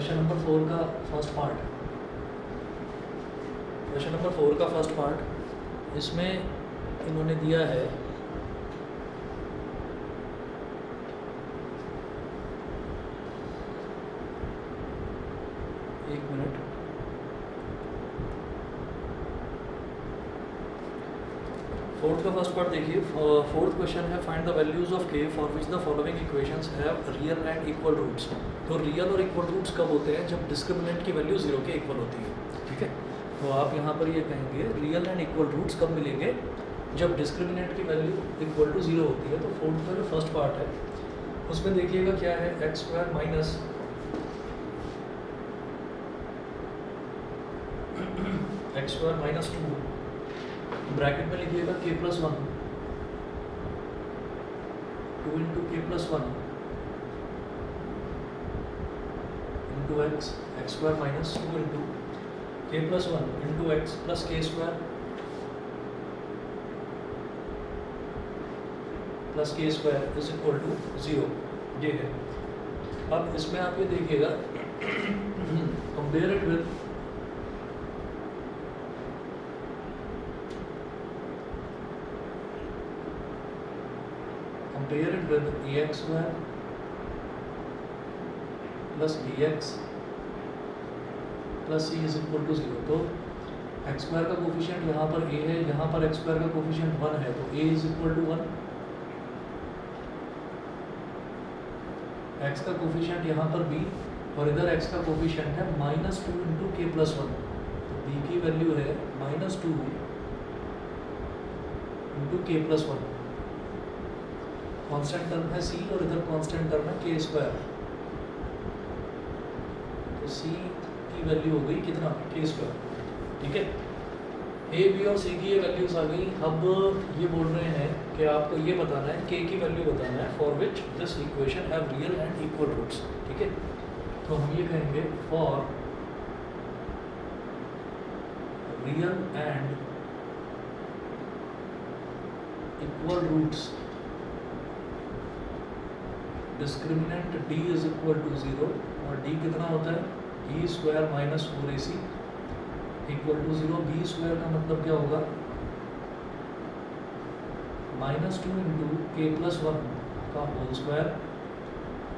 Question number 4 का first part, question number 4 का first part, इसमें इन्होंने दिया है एक मिनट, फोर्थ का फर्स्ट पार्ट देखिए। फोर्थ क्वेश्चन है find the values of K for which the following equations have real and equal roots. तो रियल और इक्वल रूट्स कब होते हैं? जब डिस्क्रिमिनेंट की वैल्यू 0 के इक्वल होती है। ठीक है, तो आप यहाँ पर ये कहेंगे रियल एंड इक्वल रूट्स कब मिलेंगे? जब डिस्क्रिमिनेंट की वैल्यू इक्वल टू 0 होती है। तो फोर्थ का जो फर्स्ट पार्ट है उसमें देखिएगा क्या है, x square minus x square minus 2 bracket में लिखिएगा k प्लस 1 2 इंटू के plus 1 into x x square minus 2 into के प्लस 1 इंटू एक्स प्लस के स्क्वायर प्लस के स्क्वायर इज इक्वल टू 0। ये है। अब इसमें आप ये देखिएगा, compare it with compare it with ax square plus bx plus c is equal to 0। तो x स्क्वायर का कोफिशिएंट यहाँ पर a है, यहाँ पर x स्क्वायर का कोफिशिएंट 1 है, तो a is equal to 1। x का कोफिशिएंट यहाँ पर b और इधर x का कोफिशिएंट है माइनस 2 इंटू के प्लस 1, तो b की वैल्यू है माइनस 2 इंटू के प्लस 1। कांस्टेंट टर्म है c और इधर कांस्टेंट टर्म है के स्क्वायर, तो c की वैल्यू हो गई कितना, के स्क्वायर। ठीक है, a b और c की ये वैल्यूज आ गई। अब ये बोल रहे हैं कि आपको ये बताना है k की वैल्यू बताना है for which this equation have real and equal roots. ठीक है, तो हम ये कहेंगे for real and equal roots discriminant d is equal to 0 और d कितना होता है, e square minus 4ac equal to 0। b square का मतलब क्या होगा, माइनस 2 इंटू के प्लस 1 का whole square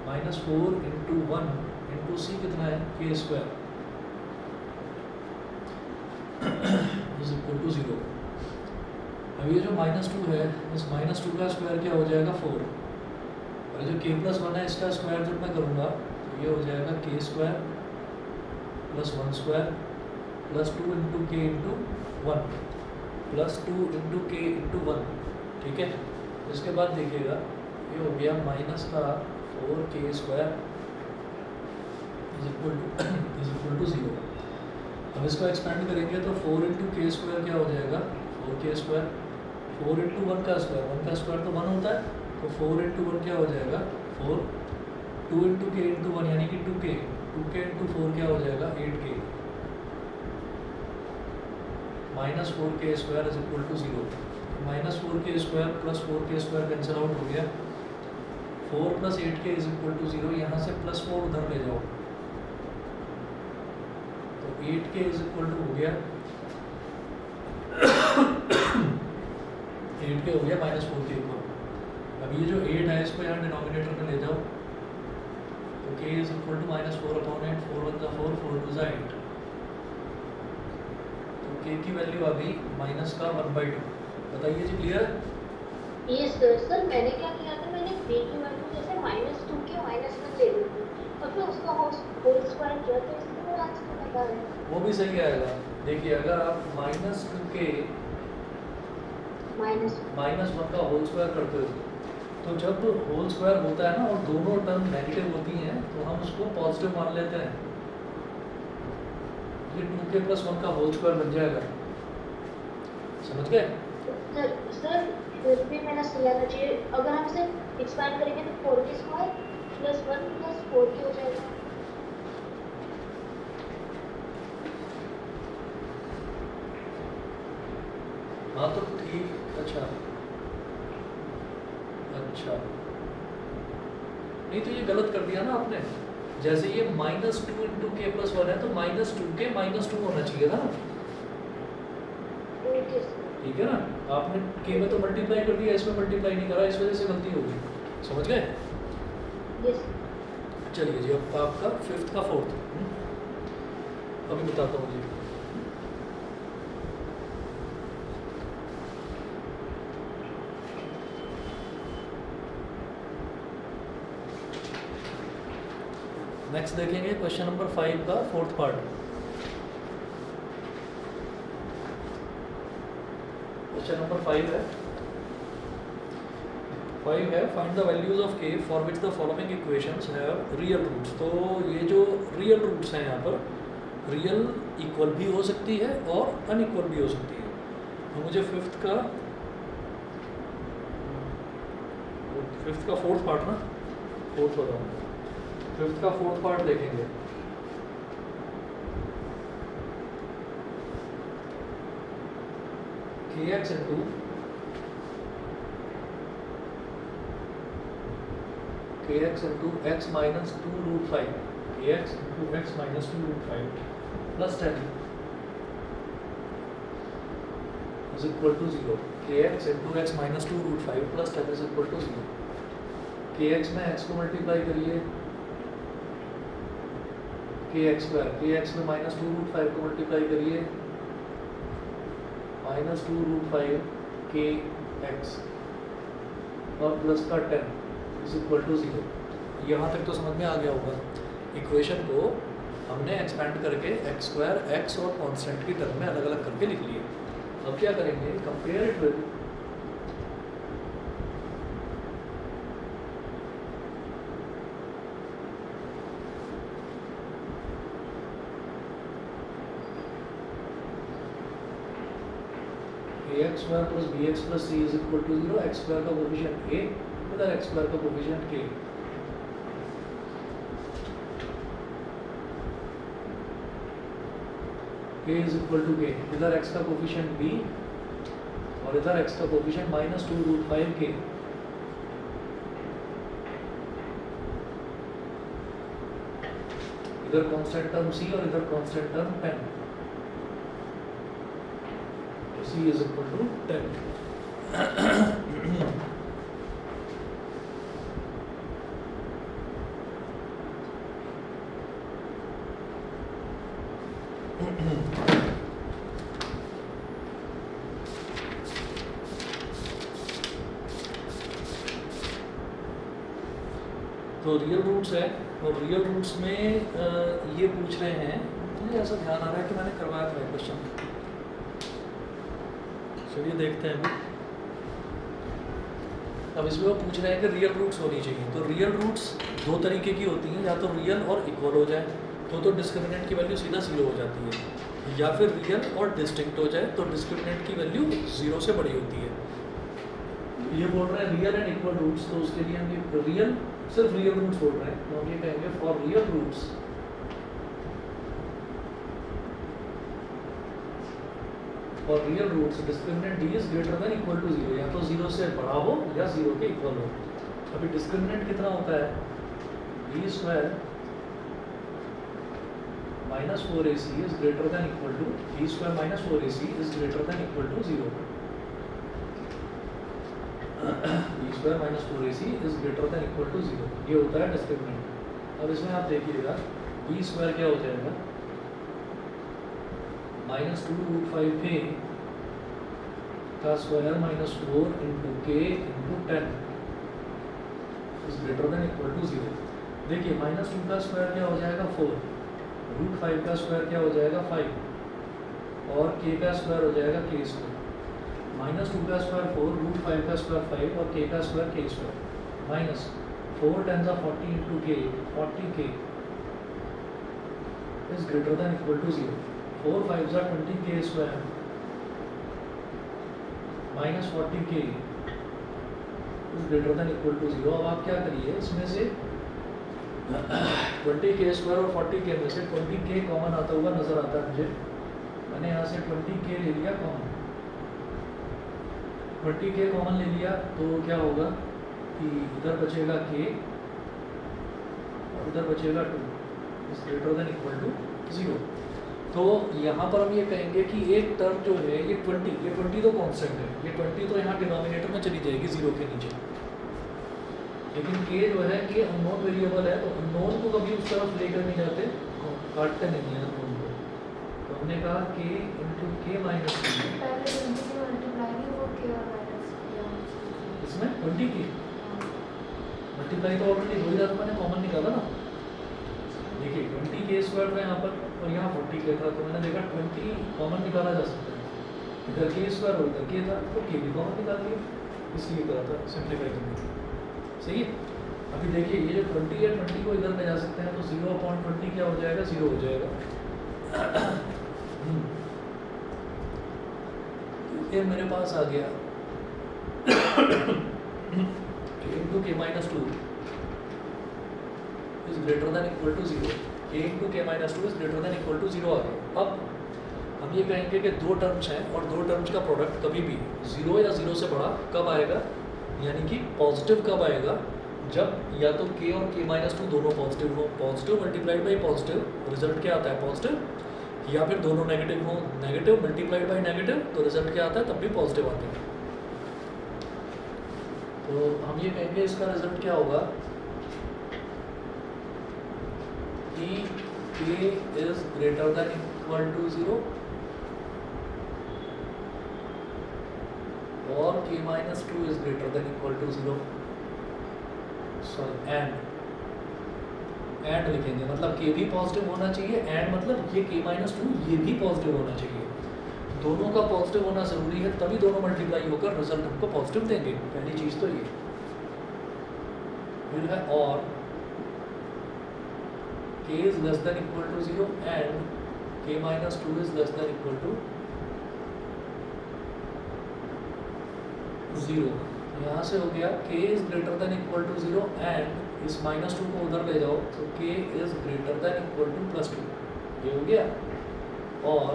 minus 4 into 1 into c कितना है, के स्क्वायर इज इक्वल टू 0। अब ये जो माइनस 2 है, इस माइनस 2 का स्क्वायर क्या हो जाएगा, 4, और जो k प्लस 1 है इसका स्क्वायर जब मैं करूँगा तो ये हो जाएगा के square plus 1 square plus 2 into K into 1 plus 2 into K into 1। ठीक है, इसके बाद देखिएगा ये हो गया माइनस का 4 के स्क्वायर इज इक्वल टू 0। अब इसको एक्सपेंड करेंगे तो 4 इंटू के स्क्वायर क्या हो जाएगा, 4 के स्क्वायर, 4 इंटू 1 का स्क्वायर, 1 का स्क्वायर तो 1 होता है, तो 4 इंटू 1 क्या हो जाएगा 4, 2 इंटू के इंटू 1 यानी कि 2k, 2k इंटू 4 क्या हो जाएगा 8k, minus 4k square is equal to 0। Minus 4k square plus 4k square cancel out हो गया, 4 plus 8k is equal to 0। यहाँ से प्लस 4 उधर ले जाओ तो 8k इज इक्वल टू हो गया 8k हो गया माइनस 4k इक्वल। अब ये जो 8 है इसको यहाँ डिनोमिनेटर में ले जाओ तो k is equal to minus 4 upon 8, 4 1 जा 4, 4 2 जा 8, तो k की वैल्यू आ गई माइनस का 1/2। बताइए जी, क्लियर? यस सर, मैंने क्या किया था, मैंने b की वैल्यू जैसे माइनस 2 के माइनस में ले ली थी और फिर उसका होल स्क्वायर किया तो इसलिए मेरा आंसर बता रहा है। वो भी सही आएगा। देखिए अगर आप माइनस 2 के माइनस 1 का होल स्क्वायर करते हो तो जब होल स्क्वायर होता है ना और दोनों टर्म नेगेटिव होती हैं तो हम उसको पॉजिटिव मान लेते हैं, ये 2k प्लस 1 का होल स्क्वायर बन जाएगा। समझ गए? सर फिर भी मेरा सही आना चाहिए, अगर हम इसे एक्सपैंड करेंगे तो 4k square plus 1 plus 4k हो जाएगा। हाँ तो ठीक, अच्छा अच्छा, नहीं तो ये गलत कर दिया ना आपने, जैसे ये -2 इंटू के प्लस 1 है तो -2 के -2 होना चाहिए था ना, ओके सर। ठीक है ना। आपने के में तो मल्टीप्लाई कर दिया, इसमें मल्टीप्लाई नहीं करा, इस वजह से गलती होगी, समझ गए। यस। चलिए जी, अब आपका फिफ्थ का फोर्थ अभी बताता हूँ जी। नेक्स्ट देखेंगे क्वेश्चन नंबर 5 का फोर्थ पार्ट। क्वेश्चन नंबर 5 है find the values of K for which the following equations have real roots. तो ये जो रियल रूट्स हैं यहाँ पर, रियल इक्वल भी हो सकती है और अनइक्वल भी हो सकती है। तो मुझे फिफ्थ का फोर्थ पार्ट ना, फोर्थ बताऊँ, फिफ्थ का फोर्थ पार्ट देखेंगे। kx into x minus 2 root 5, kx into x minus 2 root 5 plus 10 is equal to 0. kx into x minus 2 root 5 plus 10 is equal to 0. kx में x को multiply करिए, kx square, kx में minus 2 root 5 को multiply करिए, minus 2 root 5 kx और plus का 10 is equal to 0। यहाँ तक तो समझ में आ गया होगा। इक्वेशन को हमने एक्सपेंड करके एक्स स्क्वायर, एक्स और कांस्टेंट की टर्म में अलग अलग करके लिख लिए। अब क्या करेंगे, compare it with ax square plus bx plus c is equal to 0। X square का कोफिशिएंट a, इधर एक्स स्क्वायर का coefficient k। k is equal to k, इधर x का कोफिशिएंट b और इधर x का कोफिशिएंट माइनस 2 रूट 5 k। इधर कांस्टेंट टर्म c और इधर constant term 10, c is equal to 10। तो रियल रूट्स है, और रियल रूट्स में ये पूछ रहे हैं, मुझे ऐसा ध्यान आ रहा है कि मैंने करवाया था क्वेश्चन। चलिए देखते हैं अभी। अब इसमें वो पूछ रहे हैं कि रियल रूट्स होनी चाहिए। तो रियल रूट्स दो तरीके की होती हैं, या तो रियल और इक्वल हो जाए तो डिस्क्रिमिनेंट की वैल्यू सीधा 0 हो जाती है, या फिर रियल और डिस्टिंक्ट हो जाए तो डिस्क्रिमिनेंट की वैल्यू 0 से बड़ी होती है। ये बोल रहे हैं रियल एंड इक्वल रूट्स, तो उसके लिए हम ये रियल, सिर्फ रियल रूट्स बोल रहे हैं, तो हम ये कहेंगे फॉर रियल रूट्स और real roots discriminant d is greater than equal to 0, या तो 0 से बड़ा हो या 0 के इक्वल हो। अभी डिस्क्रिमिनेंट कितना होता है, b square minus 4ac is greater than equal to b square minus 4ac is greater than equal to 0। b square minus 4ac is greater than equal to 0, ये होता है डिस्क्रिमिनेंट। अब इसमें आप देखिएगा b स्क्वायर क्या हो जाएगा, माइनस 2 रूट 5k का square minus 4 into K into 10 is greater than equal to 0। देखिए माइनस 2 का स्क्वायर क्या हो जाएगा 4, रूट 5 का स्क्वायर क्या हो जाएगा 5, और k का स्क्वायर हो जाएगा k स्क्वायर। माइनस 2 का स्क्वायर 4, रूट 5 का स्क्वायर 5 और k का square k square, minus 4 10 40 into k 40k is greater than equal to 0। 4 5 20k square minus 40k is greater than equal to 0। अब आप क्या करिए, इसमें से 20k स्क्वायर और 40k में से 20k कॉमन आता हुआ नजर आता है मुझे, मैंने यहाँ से 20k ले लिया कॉमन। 20k कॉमन ले लिया तो क्या होगा कि इधर बचेगा k और इधर बचेगा 2। Is greater than equal to 0। तो यहाँ पर हम ये कहेंगे कि एक टर्म जो है ये 20 तो कांस्टेंट है, ये 20 तो यहाँ डिनोमिनेटर में चली जाएगी 0 के नीचे, लेकिन के जो है के अननोन वेरिएबल है, तो अननोन को कभी उस तरफ लेकर नहीं जाते, काटते नहीं है अननोन को। तो हमने कहा के इंटू के माइनस इसमें 20 के मल्टीप्लाई तो ऑलरेडी हो ही जाता, मैंने कॉमन निकाला ना। देखिए 20 के स्क्वायर था यहाँ पर और यहाँ 40 के था, तो मैंने देखा 20 कॉमन निकाला जा सकता है, इधर के स्क्वायर और इधर के था, तो के भी कॉमन निकाल लिया, इसलिए करा था सिंप्लीफाई करने के लिए। सही है। अभी देखिए ये जो 20 है 20 को इधर ले जा सकते हैं, तो 0/20 क्या हो जाएगा, 0 हो जाएगा। ये मेरे पास आ गया into K minus 2 is greater than equal to 0, K into K minus 2 is greater than equal to 0 आ गया। अब हम ये कहेंगे कि दो टर्म्स हैं और दो टर्म्स का प्रोडक्ट कभी भी 0 या 0 से बड़ा कब आएगा, यानी कि पॉजिटिव कब आएगा, जब या तो k और k माइनस 2 दोनों पॉजिटिव हो, positive multiplied by positive result क्या आता है पॉजिटिव, या फिर दोनों नेगेटिव हो, नेगेटिव मल्टीप्लाइड बाई नेगेटिव तो रिजल्ट क्या आता है, तब भी पॉजिटिव आता है। तो हम ये कहेंगे इसका रिजल्ट क्या होगा कि k is greater than equal to 0 और k minus 2 is greater than equal to 0, sorry and लिखेंगे, मतलब k भी पॉजिटिव होना चाहिए, एंड मतलब ये k माइनस 2 ये भी पॉजिटिव होना चाहिए, दोनों का पॉजिटिव होना जरूरी है, तभी दोनों मल्टीप्लाई होकर रिजल्ट हमको पॉजिटिव देंगे। पहली चीज तो ये, फिर है और k is less than equal to 0 and k minus 2 is less than equal to 0। यहाँ से हो गया k is greater than equal to 0 and इस माइनस 2 को उधर ले जाओ तो k is greater than equal to plus 2, ये हो गया, और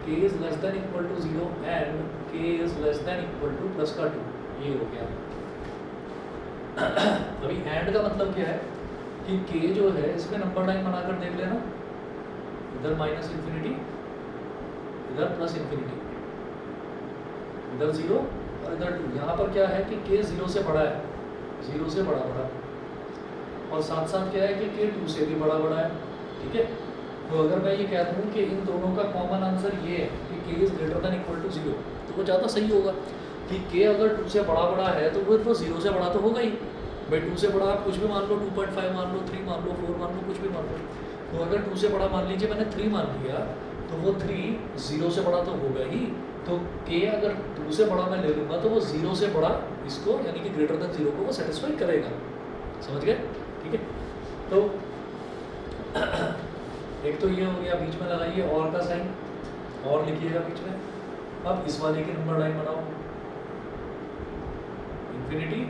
k is less than equal to 0 and k is less than equal to plus का 2, ये हो गया। अभी एंड का मतलब क्या है कि k जो है इसमें नंबर लाइन बनाकर देख लेना, इधर माइनस इन्फिनिटी, इधर प्लस इन्फिनिटी, इधर 0 और इधर 2। यहाँ पर क्या है कि k 0 से बड़ा है, 0 से बड़ा, और साथ साथ क्या है कि k 2 से भी बड़ा है, ठीक है। तो अगर मैं ये कहता हूँ कि इन दोनों का कॉमन आंसर ये है कि k is greater than equal to 0, तो वो ज़्यादा सही होगा कि k अगर 2 से बड़ा है तो वो 0 से बड़ा तो होगा ही भाई। 2 से बड़ा आप कुछ भी मान लो, 2.5 मान लो, 3 मान लो, 4 मान लो, कुछ भी मान लो। तो अगर 2 से बड़ा मान लीजिए, मैंने 3 मान लिया, तो वो 3 0 से बड़ा तो होगा ही, तो k अगर 2 से बड़ा मैं ले लूँगा तो वो 0 से बड़ा इसको यानी कि ग्रेटर देन 0 को वो सेटिस्फाई करेगा, समझ गए, ठीक है। तो एक तो ये हो गया, बीच में लगाइए और का साइन, और लिखिएगा बीच में। अब इस वाले की नंबर लाइन बनाओ, इन्फिनिटी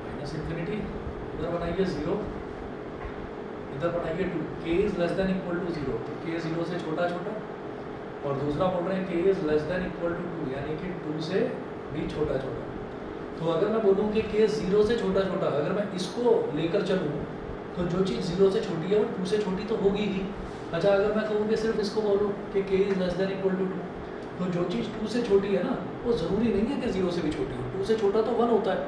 माइनस इन्फिनिटी, इधर बनाइए 0, इधर बनाइए 2, k is less than equal to 0, तो k 0 से छोटा, और दूसरा बोल रहे हैं k is less than equal to 2 यानी कि 2 से भी छोटा। तो अगर मैं बोलूँ कि k 0 से छोटा, अगर मैं इसको लेकर चलूँ तो जो चीज़ 0 से छोटी है वो 2 से छोटी तो होगी ही। अच्छा, अगर मैं कहूँ कि सिर्फ इसको बोलूँ कि k is less than equal to 2, तो जो चीज़ 2 से छोटी है ना वो ज़रूरी नहीं है कि 0 से भी छोटी हो। 2 से छोटा तो 1 होता है,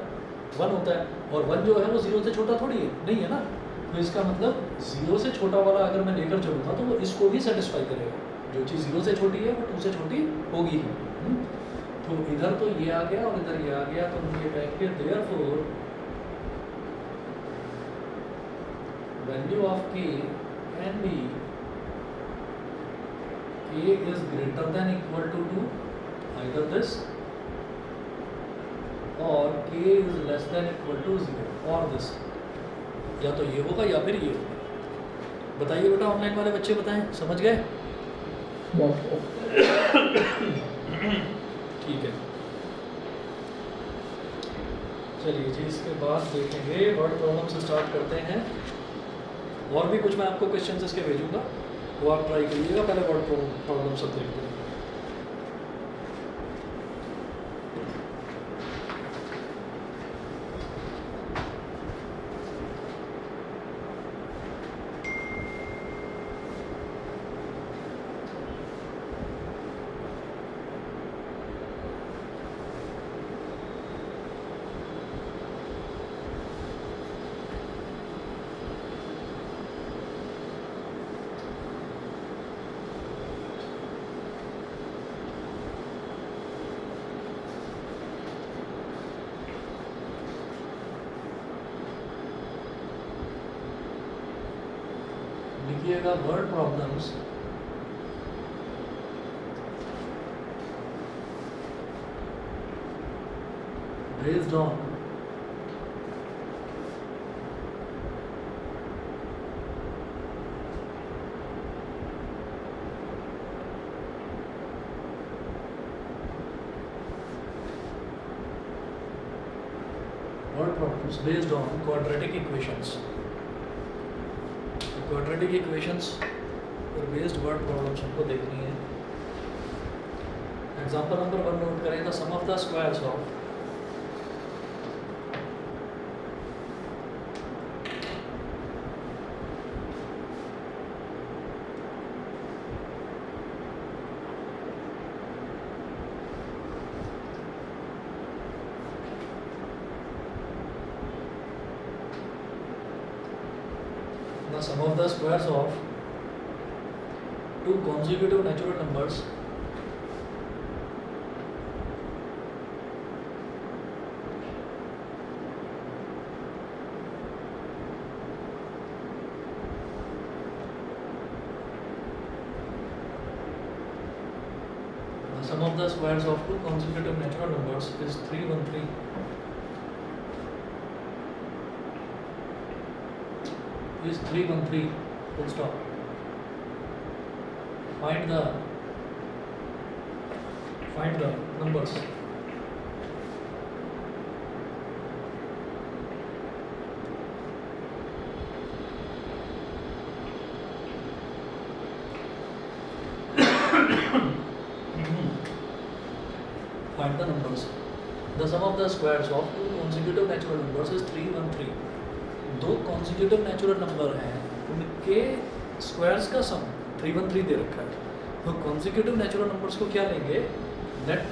और 1 जो है वो 0 से छोटा थोड़ी है, नहीं है ना। तो इसका मतलब 0 से छोटा वाला अगर मैं लेकर चलूँगा तो वो इसको भी सेटिस्फाई करेगा, जो चीज़ 0 से छोटी है वो 2 से छोटी होगी ही। तो इधर तो ये आ गया और इधर ये आ गया, तो हम ये कहेंगे therefore value of k can be k is greater than equal to 2 either this, और k is less than equal to 0 और दिस, या तो ये होगा या फिर ये होगा। बताइए बेटा, ऑनलाइन वाले बच्चे बताएं, समझ गए? ठीक है, चलिए जी, इसके बाद देखेंगे वर्ड प्रॉब्लम से स्टार्ट करते हैं। और भी कुछ मैं आपको क्वेश्चंस इसके भेजूंगा, वो आप ट्राई करिएगा। पहले वर्ड प्रॉब्लम सब देखते हैं। देखिएगा word problems based on word problems based on quadratic equations. Quadratic equations पर based word problems हमको देखनी है. Example number 1 नोट करें. The sum of the squares of squares of two consecutive natural numbers the sum of the squares of two consecutive natural numbers is 313 is 313 full stop. Find the numbers. Find the numbers. The sum of the squares of two consecutive natural numbers is 313. दो consecutive natural number हैं, उनके squares का सम 313 दे रखा है. तो consecutive natural numbers को क्या लेंगे? Let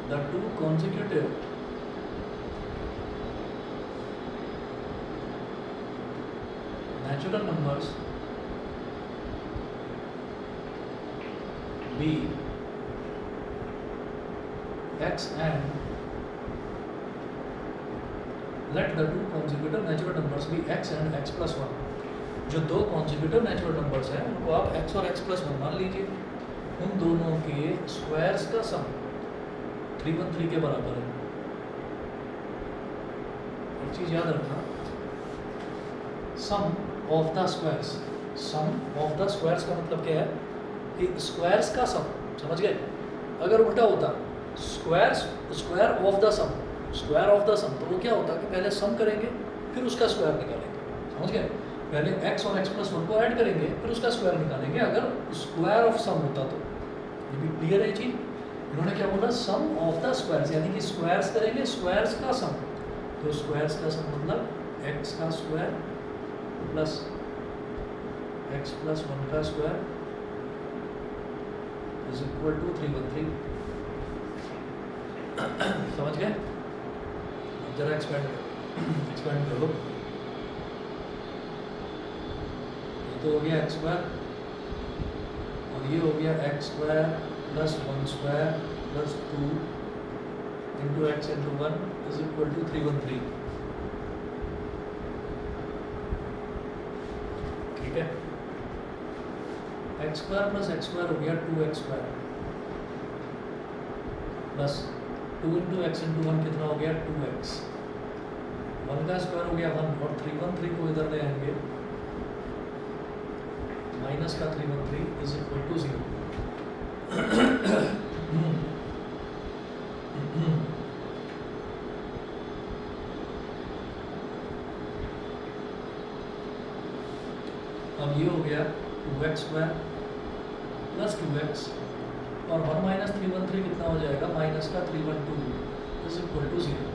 the two consecutive natural numbers be x and let the two consecutive natural numbers be x and x plus 1. जो दो consecutive natural numbers हैं उनको आप x और x plus 1 मान लीजिए. उन दोनों के स्क्वायर्स का सम 313 के बराबर है. एक चीज याद रखना, sum of the squares. Sum of the squares का मतलब क्या है कि स्क्वायर्स का सम. समझ गए? अगर उल्टा होता square of the sum, square of the sum, तो वो क्या होता है कि पहले सम करेंगे फिर उसका स्क्वायर निकालेंगे. समझ गए? पहले x और x plus 1 को ऐड करेंगे फिर उसका स्क्वायर निकालेंगे. अगर स्क्वायर ऑफ सम होता तो ये भी क्लियर है चीज. इन्होंने क्या बोला? सम ऑफ द स्क्वायर्स, यानी कि स्क्वायर्स करेंगे, स्क्वायर्स का सम. तो स्क्वायर्स का सम मतलब x का स्क्वायर प्लस x plus 1 का स्क्वायर इज इक्वल टू 313. समझ गए? जरा एक्सपेंड करो. ये तो हो गया एक्स स्क्वायर और ये हो गया x square plus 1 square plus 2 into x into 1 is equal to 313. ठीक है? X square plus x square हो गया 2x square plus 2 into x into 1 कितना हो गया? 2x. 1 का स्क्वायर हो गया 1 और 313 को इधर ले आएंगे. माइनस का 313 इज इक्वल टू 0. अब ये हो गया 2x स्क्वायर प्लस 2x और 1 माइनस 313 कितना हो जाएगा? माइनस का 312 इज इक्वल टू 0.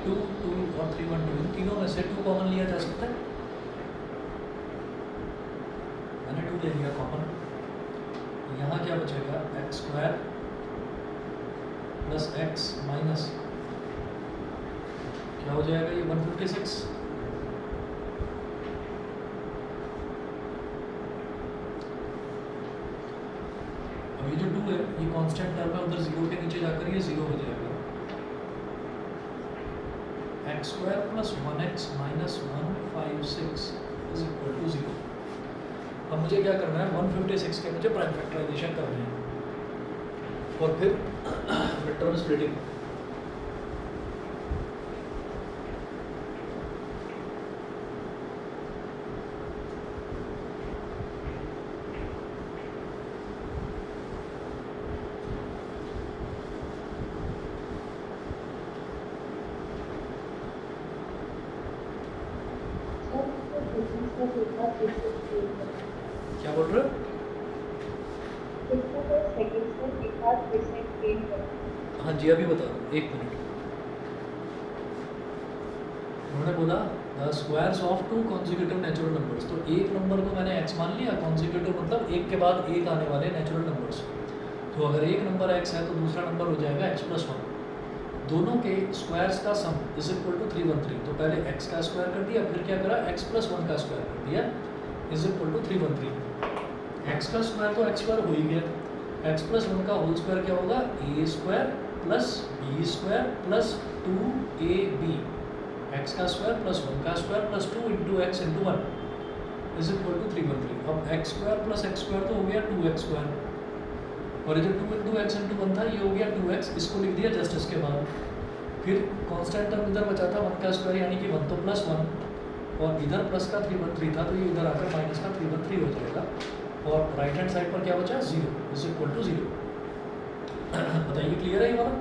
2 और 312 इन तीनों में से 2 कॉमन लिया जा सकता है. मैंने 2 ले लिया कॉमन. यहाँ क्या बचेगा? X square plus x minus क्या हो जाएगा? ये 156. अब ये जो 2 है ये कांस्टेंट टर्म है, उधर 0 के नीचे जाकर ये 0 हो जाएगा. X square plus 1x minus 156 is equal to 0। अब मुझे क्या करना है, 156 के मुझे प्राइम फैक्टराइजेशन करना है और फिर मिड टर्म स्प्लिटिंग। क्या बोल रहे हो? हाँ जी अभी बता रहा हूँ, एक मिनट। उन्होंने बोला the squares of to consecutive natural numbers, तो एक नंबर को मैंने x मान लिया, कॉन्जिक्यूटिव मतलब एक के बाद एक आने वाले नेचुरल नंबर्स। तो अगर एक नंबर x है तो दूसरा नंबर हो जाएगा x प्लस 1, दोनों के स्क्वायर्स का सम इज इक्वल टू 313। तो पहले x का स्क्वायर कर दिया, फिर क्या करा, x प्लस 1 का स्क्वायर कर दिया इज इक्वल टू 313। x का स्क्वायर तो x स्क्वायर हो ही गया, x प्लस 1 का होल स्क्वायर क्या होगा, a square plus b square plus 2ab, x का स्क्वायर प्लस 1 का square plus 2 into x into 1 is equal to 313। अब x square plus x square तो हो गया 2x स्क्वायर, और ये जो 2 इंटू एक्स इंटू 1 था ये हो गया 2x, इसको लिख दिया जस्ट इसके बाद। फिर कांस्टेंट टर्म इधर बचा था 1 का स्क्वायर यानी कि 1 तो प्लस 1, और इधर प्लस का 313 था तो ये इधर आकर माइनस का 313 हो जाएगा, और राइट हैंड साइड पर क्या बचा, 0 इज इक्वल टू 0। बताइए क्लियर है ये वाला?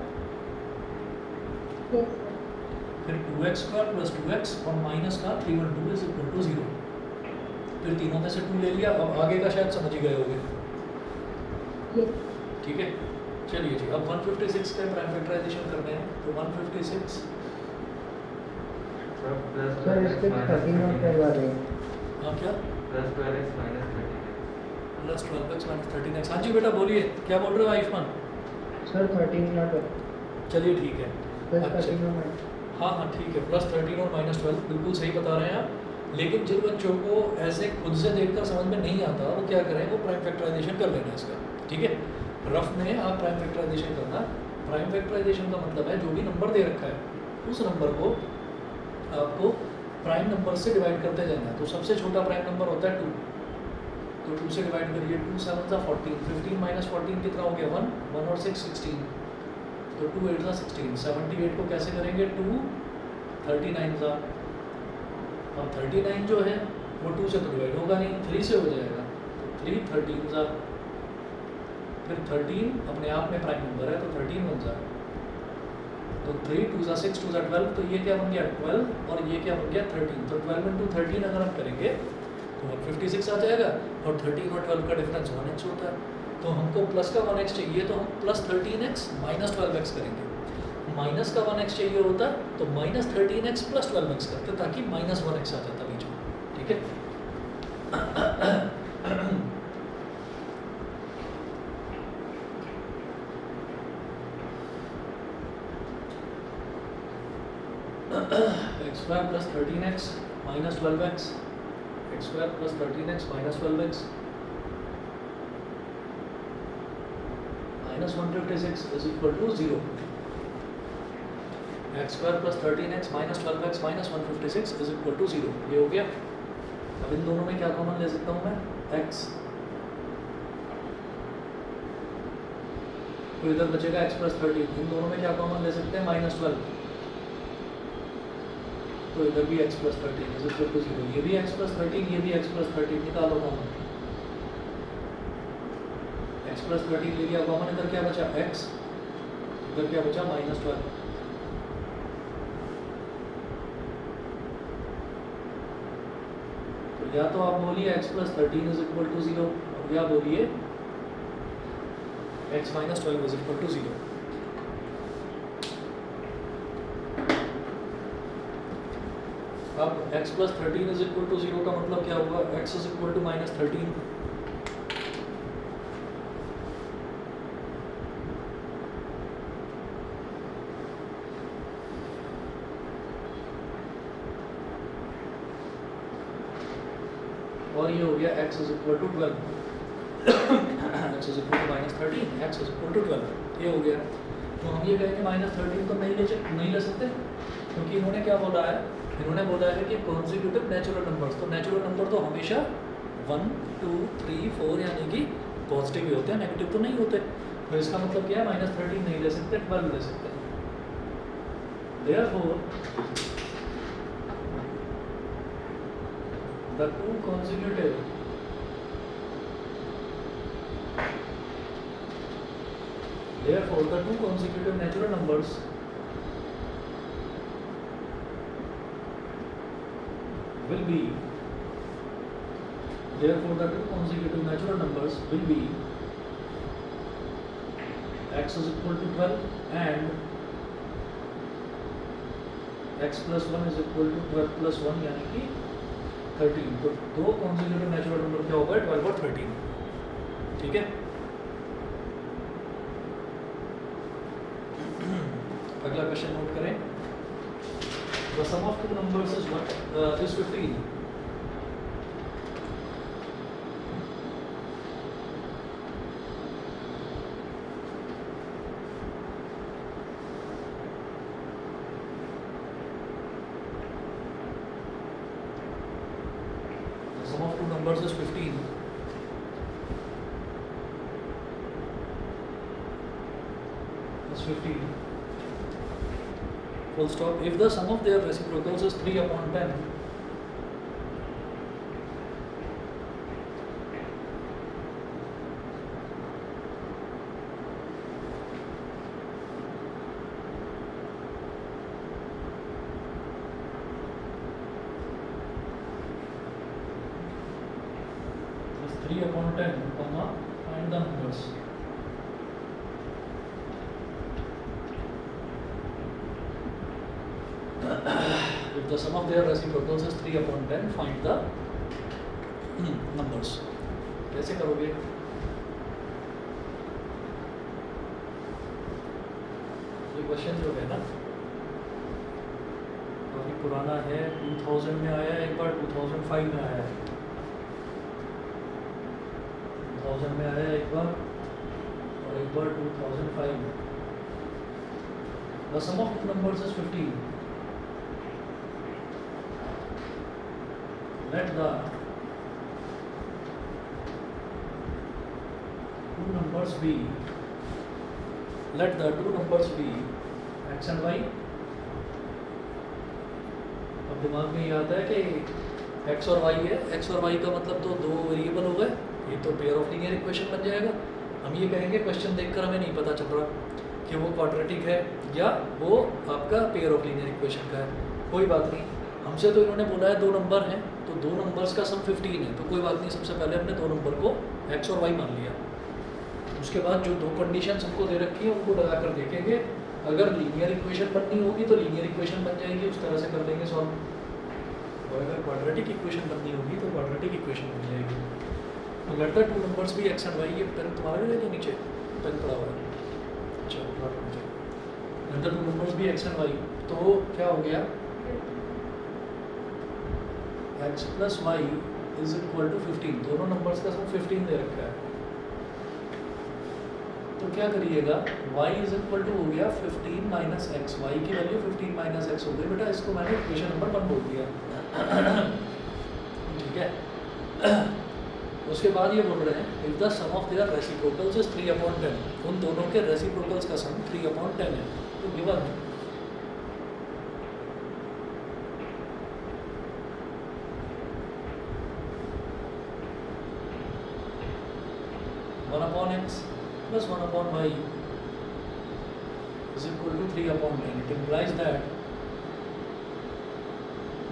फिर 2x स्क्वायर प्लस 2x और माइनस का 312 इज इक्वल टू 0। फिर तीनों में से 2 ले लिया, अब आगे का शायद समझ ही गए होंगे। ठीक है, चलिए जी अब 156 का प्राइम फैक्टराइजेशन करते हैं। तो 156 सर इसके 13 और करवा रहे हैं। हाँ क्या, plus 12x minus 13x। Plus 12x minus 13x। हाँ जी बेटा बोलिए, क्या बोल रहे हो आयुष्मान? सर 13 नॉट चलिए ठीक है, प्लस अच्छा। 13 और माइनस। हाँ हाँ ठीक है, प्लस 13 और माइनस 12 बिल्कुल सही बता रहे हैं आप। लेकिन जिन बच्चों को ऐसे खुद से देखकर समझ में नहीं आता वो क्या करें, वो प्राइम फैक्टराइजेशन कर लेना इसका। ठीक है, रफ में आप प्राइम फैक्टराइजेशन करना। प्राइम फैक्टराइजेशन का मतलब है जो भी नंबर दे रखा है उस नंबर को आपको प्राइम नंबर से डिवाइड करते जाना है। तो सबसे छोटा प्राइम नंबर होता है 2, तो 2 से डिवाइड करिए, 2 7 सा 14, 15 माइनस 14 कितना हो गया, 1, 1 और 6 16, तो 2 8 सा 16, 78 को कैसे करेंगे, 2 39 सा। अब 39 जो है वो 2 से तो डिवाइड होगा नहीं, 3 से हो जाएगा, तो 3 13 सा। फिर 13 अपने आप में प्राइम नंबर है तो 13 बन जाए, तो 3 2 सा 6 2 सा 12, तो ये क्या बन गया 12 और ये क्या बन गया 13। तो 12 इंटू 13 अगर हम करेंगे तो 156 आ जाएगा, और 13 और 12 का डिफरेंस 1x होता है। तो हमको प्लस का 1x चाहिए तो हम प्लस 13x माइनस 12x करेंगे। माइनस का 1x चाहिए होता तो माइनस 13x प्लस 12x करते ताकि माइनस 1x आ जाता बीच में। ठीक है, x square plus 13x minus 12x, x square plus 13x minus 12x minus 156 is equal to 0। X square plus 13x minus 12x minus 156 is equal to 0। ये हो गया। अब इन दोनों में क्या कॉमन ले सकता हूँ मैं, x, तो इधर बचेगा x प्लस 13। इन दोनों में क्या कॉमन ले सकते हैं, माइनस 12, तो इधर भी x plus 13 is equal to 0। ये भी x प्लस 13, ये भी x प्लस 13, निकालो कॉमन। x प्लस 13 ले लिया कॉमन, इधर क्या बचा x, इधर क्या बचा माइनस 12। तो या तो आप बोलिए x plus 13 is equal to 0, और या बोलिए x minus 12 is equal to 0। अब x plus 13 is equal to 0 का मतलब क्या होगा, x is equal to minus 13। और ये हो गया x is equal to 12, x is equal to minus 13, x is equal to 12, ये हो गया। तो हम ये कहेंगे माइनस 13 तो नहीं ले सकते, क्योंकि इन्होंने क्या बोला है, इन्होंने बोला है कि कॉन्जिक्यूटिव नेचुरल नंबर्स, तो नेचुरल नंबर तो हमेशा 1 2 3 4 यानी कि पॉजिटिव ही होते हैं, नेगेटिव तो नहीं होते। तो इसका मतलब क्या है, -13 नहीं ले सकते, 12 ले सकते हैं। Therefore, the two consecutive natural numbers will be x is equal to 12 and x plus 1 is equal to 12 plus 1 यानी कि 13। तो दो कॉन्जिक्यूटिव नेचुरल नंबर क्या होगा, 12 और 13। ठीक है, अगला क्वेश्चन नोट करें। The sum of two numbers is 15। The sum of two numbers is 15। Is 15। Full stop. If the sum of their reciprocals is 3/10, is 3/10, comma, find the numbers. If the sum of their reciprocals is 3/10, find the numbers. कैसे करोगे? ये question जो है ना काफी पुराना है, 2000 में आया है एक बार, 2005 में आया है, 2000 में आया है एक बार और एक बार 2005 में। The sum of two numbers is 15. Let the two numbers be x and y। अब दिमाग में ये आता है कि x और y है, x और y का मतलब तो दो वेरिएबल हो गए, ये तो पेयर ऑफ लीनियर इक्वेशन बन जाएगा। हम ये कहेंगे क्वेश्चन देखकर हमें नहीं पता चल रहा कि वो क्वाड्रेटिक है या वो आपका पेयर ऑफ लीनियर इक्वेशन का है, कोई बात नहीं। हमसे तो इन्होंने बोला है दो नंबर हैं, तो दो नंबर्स का सम 15 है, तो कोई बात नहीं। सबसे पहले हमने दो नंबर को x और y मान लिया। उसके बाद जो दो कंडीशंस हमको दे रखी है उनको लगा कर देखेंगे, अगर लीनियर इक्वेशन बननी होगी तो लीनियर इक्वेशन बन जाएगी, उस तरह से कर देंगे सॉल्व। और अगर क्वाड्रेटिक इक्वेशन बननी होगी तो क्वाड्रेटिक इक्वेशन बन जाएगी। तो लेट द टू नंबर्स भी x एंड y। ये पेन तुम्हारे लिए तो नीचे पेन पड़ा हुआ है, अच्छा लेट द टू नंबर्स भी x एंड y। तो क्या हो गया, x plus y is equal to 15। दोनों नंबर्स का सम 15 दे रखा है, तो क्या करिएगा, y is equal to हो गया 15 minus x। y की वैल्यू 15 minus x हो गई बेटा, इसको मैंने इक्वेशन नंबर 1 बोल दिया। ठीक है, उसके बाद ये बोल रहे हैं if the sum of their reciprocals is 3/10, उन दोनों के रेसिप्रोकल्स का सम 3/10 है। तो given 1/x plus 1/y is equal to 3/10। It implies that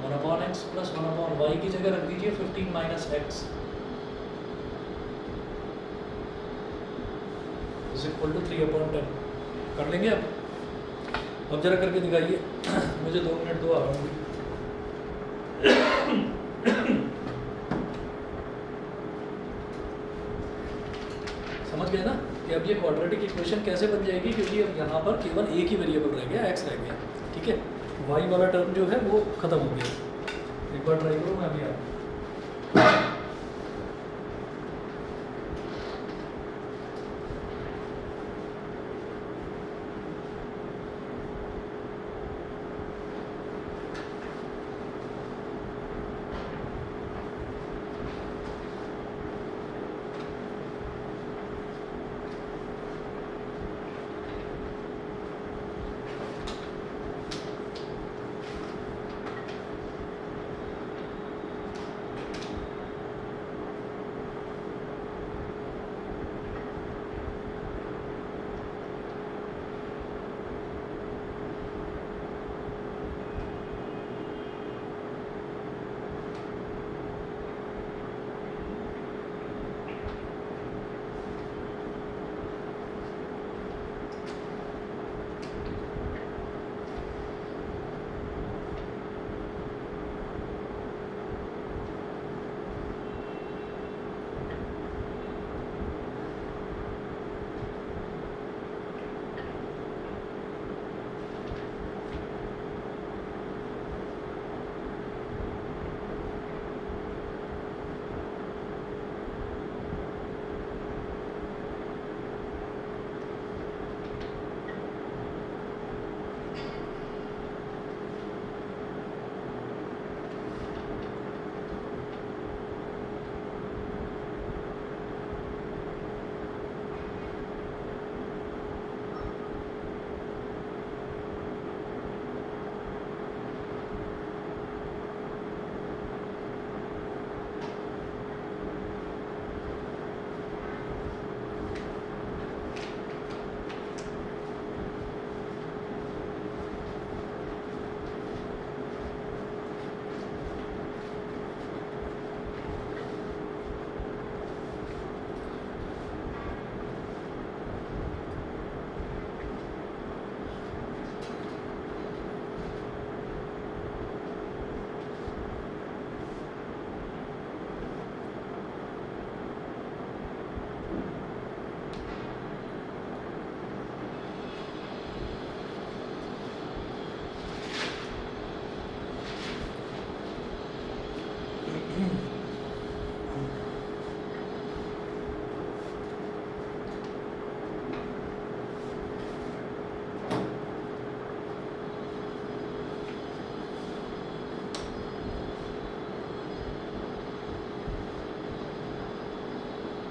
1/x plus 1/y की जगह रख दीजिए 15 minus x is equal to 3/10। कर लेंगे अब जरा करके दिखाइए। मुझे 2 मिनट दो, आ रहा हूँ। समझ गए ना कि अब ये क्वाड्रेटिक इक्वेशन कैसे बन जाएगी, क्योंकि अब यहाँ पर केवल एक ही वेरिएबल रह गया, x रह गया। ठीक है, y वाला टर्म जो है वो खत्म हो गया। एक बार ट्राई करो, मैं अभी आप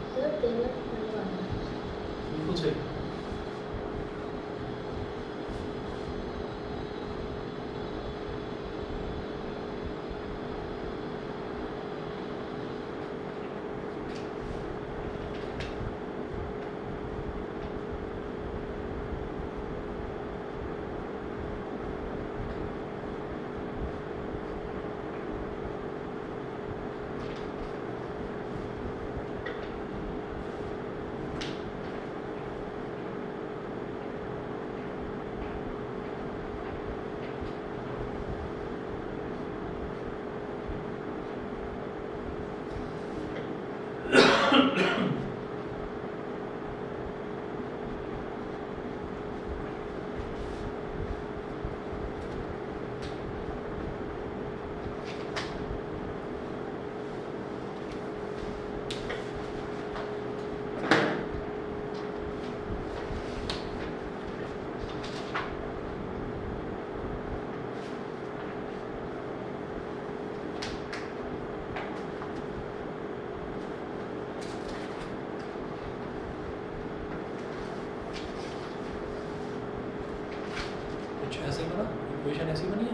सर 10 और 21 बिल्कुल सही। कुछ ऐसे ही बना, इक्वेशन ऐसी बनी है,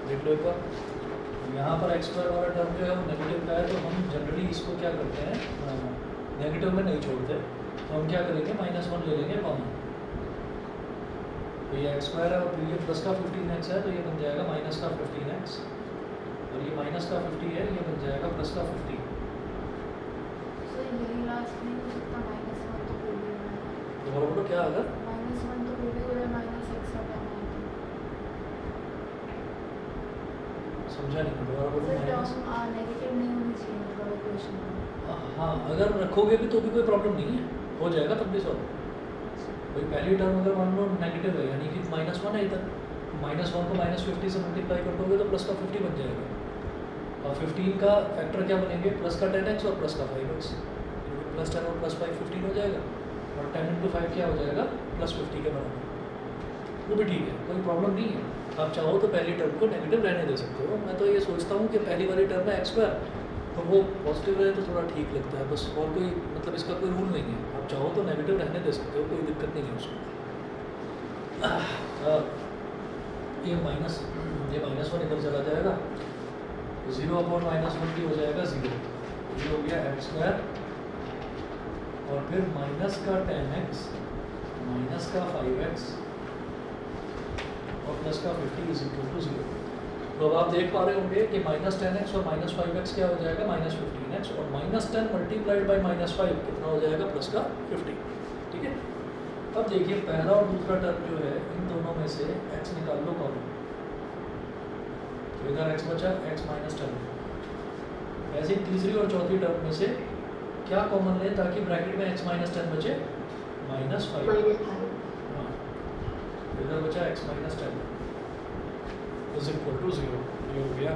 देख लो एक बार। यहाँ पर एक्स स्क्वायर वाला टर्म जो है वो नेगेटिव का है, तो हम जनरली इसको क्या करते हैं, नेगेटिव में नहीं छोड़ते, तो हम क्या करेंगे -1 ले लेंगे कॉमन। तो ये एक्स स्क्वायर है और फिर ये प्लस का 15x है, तो ये बन जाएगा माइनस का 15x, और ये माइनस का 50 है, ये बन जाएगा प्लस का 50। सर यही लास्ट में हो सकता -1 तो फिर भी तो बोलो क्या अगर -1 तो फिर भी हो रहा है -x और 10 समझा नहीं, दोबारा बोलो। सर माइनस, टर्म नेगेटिव नहीं होनी चाहिए मतलब इक्वेशन में। हाँ अगर रखोगे भी तो भी कोई प्रॉब्लम नहीं है, हो जाएगा तब भी सॉल्व। कोई पहली टर्म अगर मान लो नेगेटिव है, यानी कि -1 है इधर, -1 को -50 से मल्टीप्लाई कर दोगे तो प्लस का 50 बन जाएगा, और 15 का फैक्टर क्या बनेंगे, प्लस का 10x और प्लस का 5x, प्लस 10 और प्लस 5 15 हो जाएगा, और 10 × 5 क्या हो जाएगा, प्लस 50 के बराबर। वो भी ठीक है, कोई प्रॉब्लम नहीं है। आप चाहो तो पहली टर्म को नेगेटिव रहने दे सकते हो। मैं तो ये सोचता हूँ कि पहली वाली टर्म है एक्स स्क्वायर, तो वो पॉजिटिव रहे तो थोड़ा ठीक लगता है बस, और कोई मतलब इसका कोई रूल नहीं है। आप चाहो तो नेगेटिव रहने दे सकते हो, कोई दिक्कत नहीं है उसमें। ये -1 इधर चला जाएगा, 0/-1 की हो जाएगा 0, ये हो गया एक्स स्क्वायर, और फिर माइनस का 10x माइनस का 5x और प्लस का 50 = 0। तो अब आप देख पा रहे होंगे कि -10x और -5x क्या हो जाएगा, -15x, और -10 मल्टीप्लाइड बाई -5 कितना हो जाएगा, प्लस का 50। ठीक है, अब देखिए पहला और दूसरा टर्म जो है, इन दोनों में से x निकाल लो कॉमन, तो इधर x बचा, x -10। ऐसे ही तीसरी और चौथी टर्म में से क्या कॉमन लें ताकि ब्रैकेट में x -10 बचे, -5। हाँ, इधर बचा x -10 = 0, ये हो गया।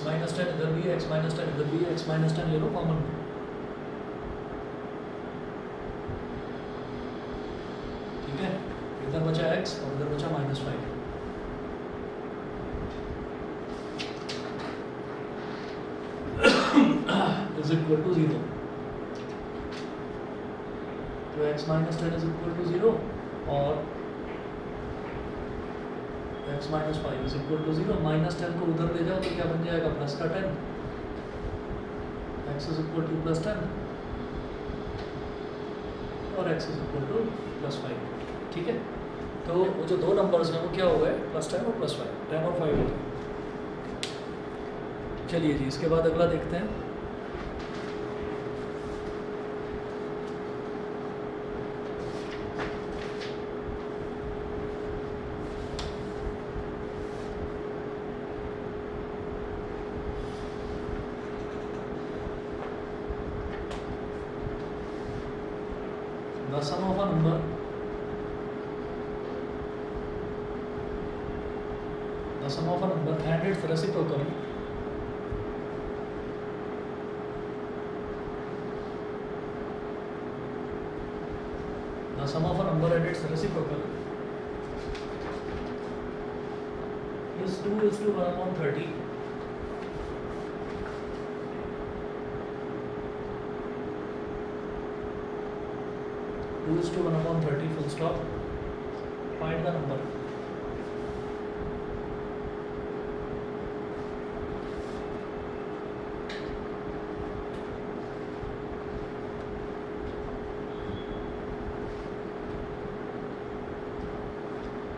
-10 इधर भी है, x -10 इधर भी है, x -10 ले लो कॉमन। ठीक है, इधर बचा x और इधर बचा -5। = 0, तो x -10 = 0 और x -5 = 0। -10 को उधर ले जाओ तो क्या बन जाएगा, प्लस का 10, x = +10 और x = +5। ठीक है, तो वो जो दो नंबर्स हैं वो क्या हो गए, +10 और +5, 10 और 5 हो गए। चलिए जी, इसके बाद अगला देखते हैं। The sum of a number and its reciprocal is 2:1/30. Two is to 1/30 full stop. Find the number.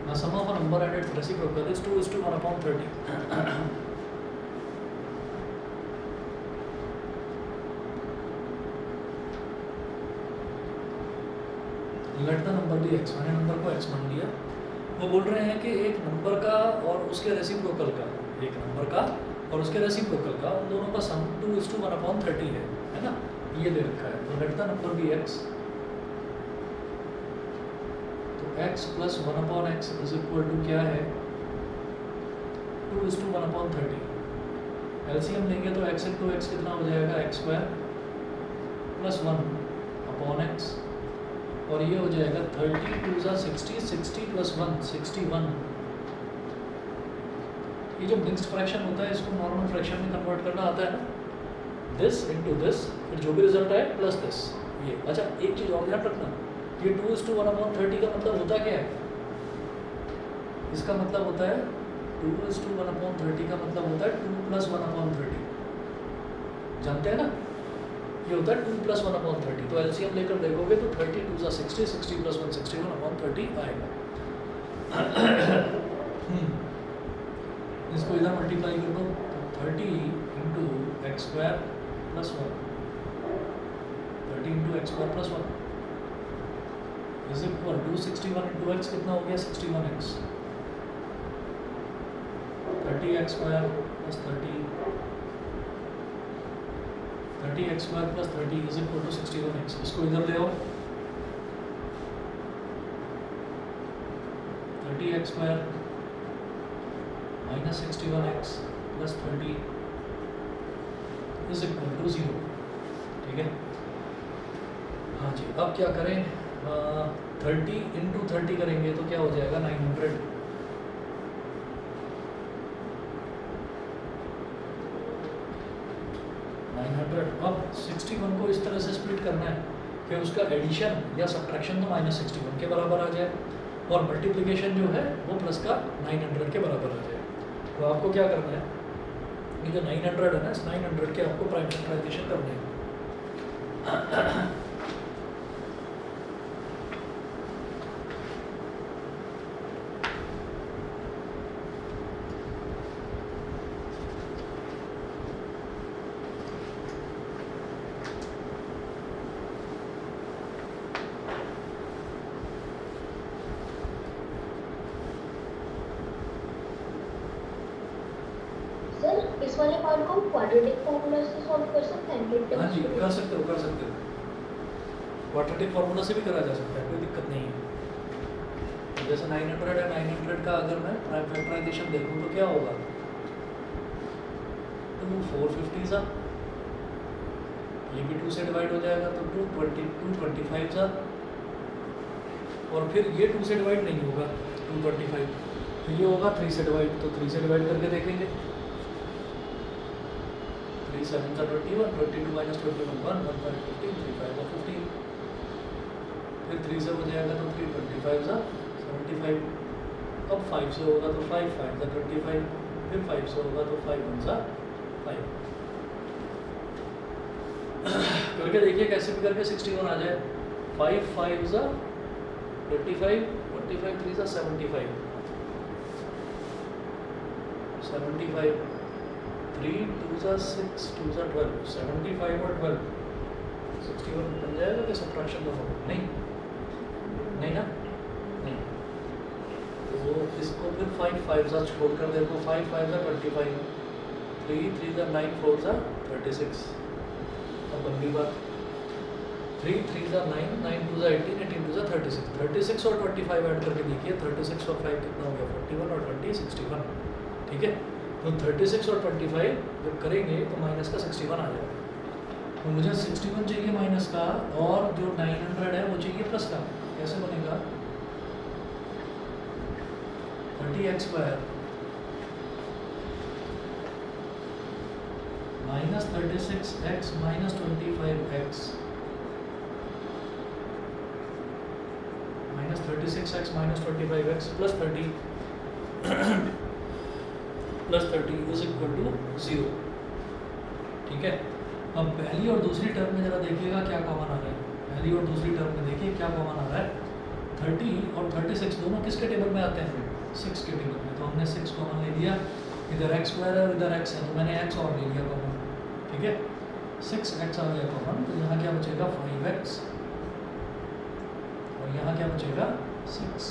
The sum of a number and its reciprocal is 2:1/30. Let the number be x, मैंने number को x मान लिया। वो बोल रहे हैं कि एक नंबर का और उसके रेसिप्रोकल का, एक नंबर का और उसके रेसिप्रोकल का, उन दोनों का सम 2:1/30 है ना, ये दे रखा है। तो let the number be x, तो x plus 1/x is equal to क्या है, 2:1/30। एलसीएम लेंगे तो x इंटू एक्स कितना हो जाएगा, x² प्लस 1/x, और ये हो जाएगा 32 × 60, 60 प्लस 1 61। ये जो मिक्स्ड फ्रैक्शन होता है इसको नॉर्मल फ्रैक्शन में कन्वर्ट करना आता है ना, दिस इनटू दिस, फिर जो भी रिजल्ट आए प्लस दिस। ये अच्छा, एक चीज़ और ध्यान रखना, ये 2:1/30 का मतलब होता क्या है, इसका मतलब होता है 2:1/30 का मतलब होता है 2 + 1/30, जानते हैं ना, ये होता है 2 + 1/30। तो एलसीएम लेकर देखोगे तो 32 × 60, 60 + 1 61/30 आएगा। इसको इधर मल्टीप्लाई कर दो, तो 30 × x² + 1, 30 × x² + 1 is equal to 61 × x कितना हो गया, 61x, 30x² + 30x² + 30 is equal to 61x। इसको इधर ले आओ, 30x² - 61x + 30 is equal to 0। ठीक है, हाँ जी। अब क्या करें, 30 × 30 करेंगे तो क्या हो जाएगा, 900। अब 61 को इस तरह से स्प्लिट करना है कि उसका एडिशन या सब्ट्रैक्शन तो -61 के बराबर आ जाए, और मल्टीप्लिकेशन जो है वो प्लस का 900 के बराबर आ जाए। तो आपको क्या करना है, ये जो 900 है ना, इस 900 के आपको प्राइम फैक्टराइजेशन करने हैं। सर इस वाले पार्ट को हम क्वाड्रेटिक फॉर्मूला से सॉल्व कर सकते हैं कि हाँ जी, कर सकते हो, कर सकते हो। क्वाड्रेटिक फार्मूला से भी करा जा सकता है, कोई दिक्कत नहीं है। जैसे 900 है, 900 का अगर मैं प्राइम फैक्टराइजेशन देखूँ तो क्या होगा, 2 450 सा, ये भी 2 से डिवाइड हो जाएगा तो 225 सा, और फिर ये 2 से डिवाइड नहीं होगा 225, तो ये होगा 3 से डिवाइड, तो 3 से डिवाइड करके देखेंगे, 3 7 सा 21, 22 - 21 1, 1 5 15, 3 5 15, फिर 3 से हो जाएगा तो 3 25 सा 75, अब 5 से होगा तो 5 5 सा 25, फिर 5 से होगा तो 5 1 सा 5। करके देखिए कैसे भी करके 61 आ जाए। 5 5 सा 25, 25 3 सा 75, 3 2 ज़ा 6 2 ज़ा 12 75 और 12 61 बन जाएगा कि सब्ट्रैक्शन का होगा? नहीं ना, नहीं। तो इसको फिर 5 5 ज़ा छोड़कर देखो, 5 5 ज़ा 25, 3 3 ज़ा 9 4 ज़ा 36। अब बन गई बात। 3 3 ज़ा 9 9 2 ज़ा 18 18 2 ज़ा 36 36 और 25 ऐड करके देखिए, 36 और 5 कितना हो गया? 41 और 20 61। ठीक है, तो 36 और 25 जब करेंगे तो माइनस का 61 आ जाएगा। तो मुझे 61 चाहिए माइनस का, और जो 900 है वो चाहिए प्लस का। कैसे बनेगा? 30x² minus 36x minus 25x minus 36x minus 25x plus 30 is equal to 0। ठीक है, अब पहली और दूसरी टर्म में जरा देखिएगा क्या कॉमन आ रहा है। पहली और दूसरी टर्म में देखिए क्या कॉमन आ रहा है। 30 और 36 दोनों किसके टेबल में आते हैं? 6 के टेबल में। तो हमने 6 कॉमन ले लिया, इधर x² है और इधर x है, तो मैंने x और ले लिया कॉमन। ठीक है, 6x आ गया कॉमन, तो यहाँ क्या बचेगा? 5x, और यहाँ क्या बचेगा? 6।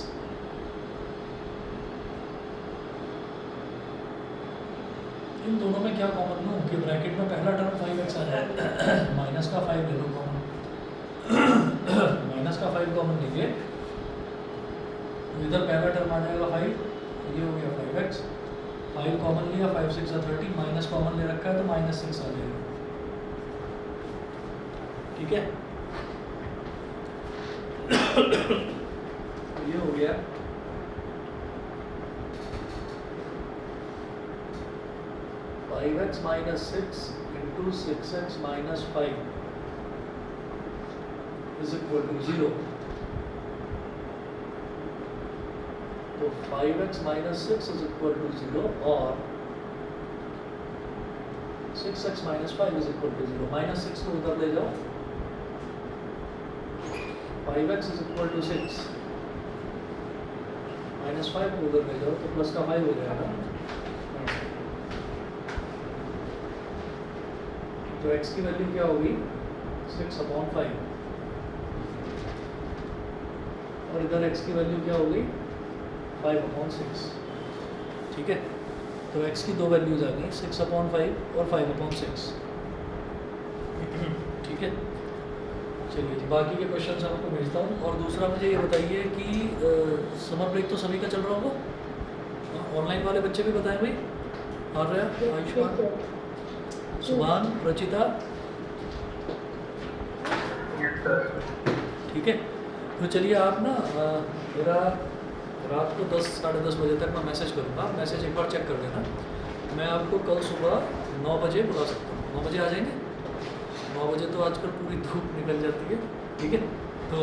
इन दोनों में क्या कॉमन लूँ कि ब्रैकेट में पहला टर्म 5x आ जाए, माइनस का 5 ले लो कॉमन। माइनस का 5 कॉमन लीजिए, तो इधर पहला टर्म आ जाएगा 5, ये हो गया 5x। 5 कॉमन लिया, 5 6 30, माइनस कॉमन ले रखा है तो माइनस 6 आ जाएगा। ठीक है, ये हो गया 5x minus 6 into 6x minus 5 is equal to 0। तो 5x minus 6 is equal to 0 और 6x minus 5 is equal to 0। Minus 6 को उधर ले जाओ, 5x is equal to 6, minus 5 को उधर ले जाओ तो प्लस का 5 हो जाएगा। तो x की वैल्यू क्या होगी? 6/5, और इधर x की वैल्यू क्या होगी? 5/6। ठीक है, तो x की दो वैल्यूज आ गई, 6/5 और 5/6। ठीक है, चलिए जी, बाकी के क्वेश्चंस आपको भेजता हूँ। और दूसरा मुझे ये बताइए कि समर ब्रेक तो सभी का चल रहा होगा, ऑनलाइन वाले बच्चे भी बताएं भाई। आर्या, आयुष्मान, सुभान, रचिता। ठीक है, तो चलिए आप ना मेरा रात को 10 साढ़े 10 बजे तक मैं मैसेज करूँगा, मैसेज एक बार चेक कर लेना। मैं आपको कल सुबह 9 बजे बुला सकता हूँ। 9 बजे आ जाएंगे? 9 बजे तो आजकल पूरी धूप निकल जाती है। ठीक है, तो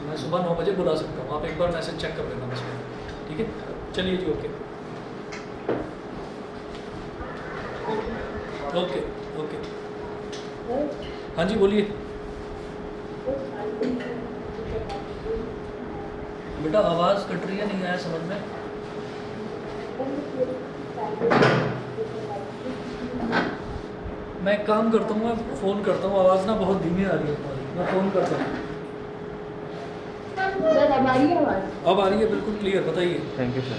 मैं सुबह 9 बजे बुला सकता हूँ, आप एक बार मैसेज चेक कर लेना बस में। ठीक है, चलिए जी, ओके ओके ओके। हाँ जी, बोलिए बेटा, आवाज़ कट रही है, नहीं आया समझ में। मैं एक काम करता हूँ, मैं फ़ोन करता हूँ, आवाज़ ना बहुत धीमी आ रही है तुम्हारी, मैं फ़ोन करता हूँ। सर अब आ रही है आवाज़? अब आ रही है, बिल्कुल क्लियर, बताइए। Thank you sir.